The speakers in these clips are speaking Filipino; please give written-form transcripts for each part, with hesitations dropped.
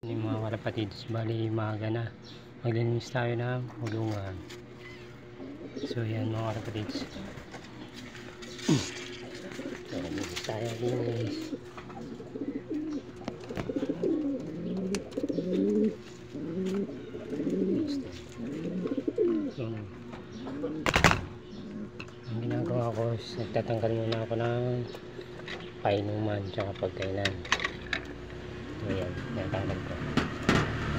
Yung mga kalapatids, bali maaga na maglinis tayo ng kulungan. So yan mga kalapatids. So maglinis tayo, linis. So ang ginagawa ko is nagtatanggal muna ako ng painuman tsaka pagkainan. So yan, natanggal ko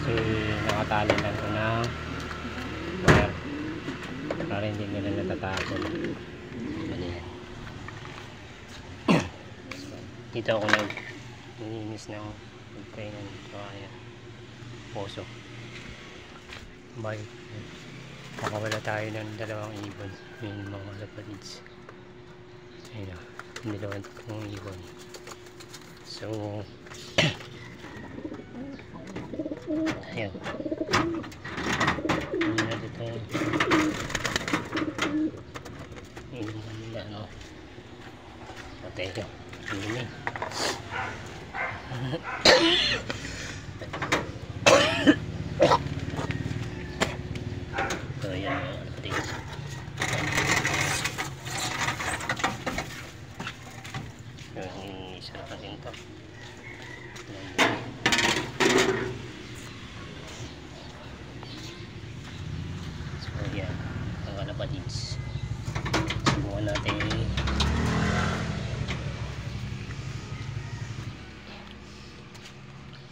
kasi nakatali lang ko ng wire para hindi nila natatapon. Mali yan. So, dito ako nilinis ng pagkainan tsaka yan, poso. Bye. Makawala tayo ng dalawang ibon. Yung mga kalapatids. Ayun o, yung dalawang ibon. So ayun, hindi na dito inuman nila, no? Patay ko, hindi so ayan mga kalapatids. Yung isa natin to. So yan ang kalapatids. Subukan natin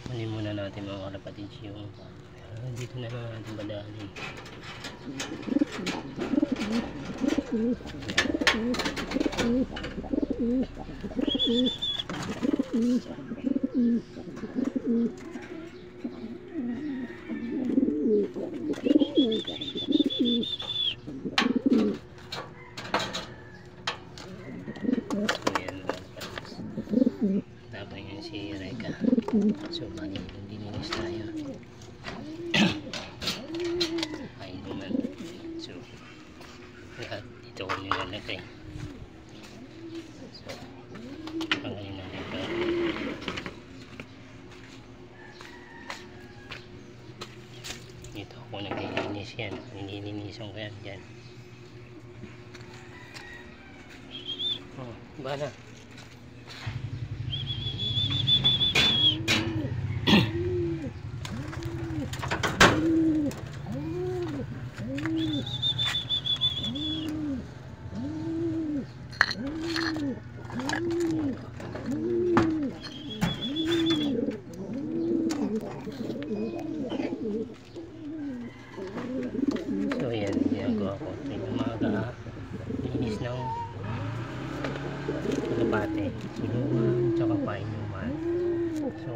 kunin muna natin mga kalapatids yung dito na lang natin badaanin. Tapos yun si Reka. So bali dininis tayo. Ay naman. So lahat dito ko nilalagay. So pangalin natin ito. Dito ako naglilinis yan. Nililinisan ko yan dyan. Oh, bala. So yan, ginagawa ko tuwing umaga, linis ng kalapate, kulungan, tsaka painuman. So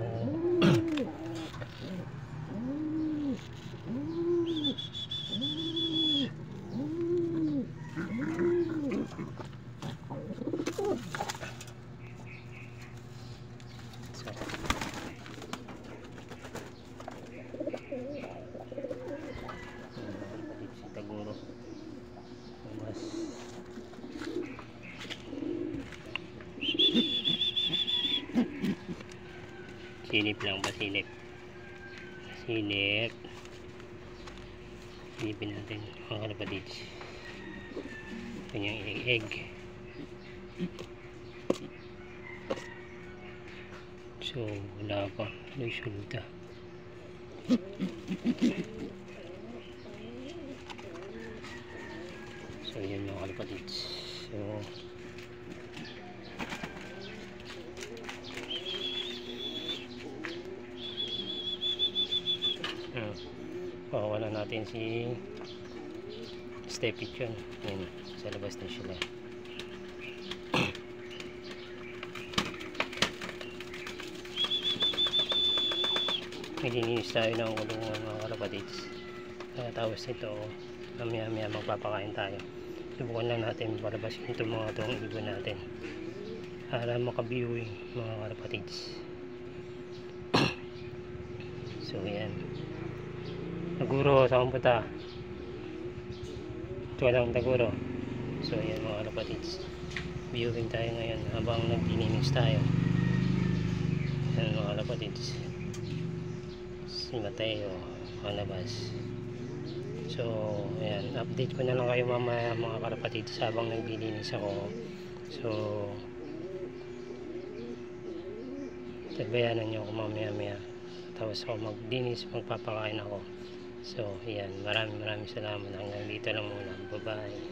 siguro mas silip lang ba, silip silipin natin mga kalapatids. Kanyang egg. So wala pa, may sulta. So yan mga kalapatids. So pakawalan natin si Stepich yun. Yan, sa labas na sila. Nililinis tayo ng kulungan mga kalapatids. Tapos ito mamaya magpapakain tayo. Subukan lang natin palabasin itong mga itong ibon natin para makabiewing mga kalapatids. So yan, Taguro, saan punta? Ito lang Taguro. So yan mga kalapatids, viewing tayo ngayon habang naglilinis tayo. Yan mga kalapatids. ni Mateo Anabas. So ayan, update ko na lang kayo mamaya mga karapatid habang naglilinis ako. So tabayanan nyo ako mamaya tapos ako maglinis, magpapakain ako. So ayan, maraming salamat, hanggang dito lang muna, bye bye.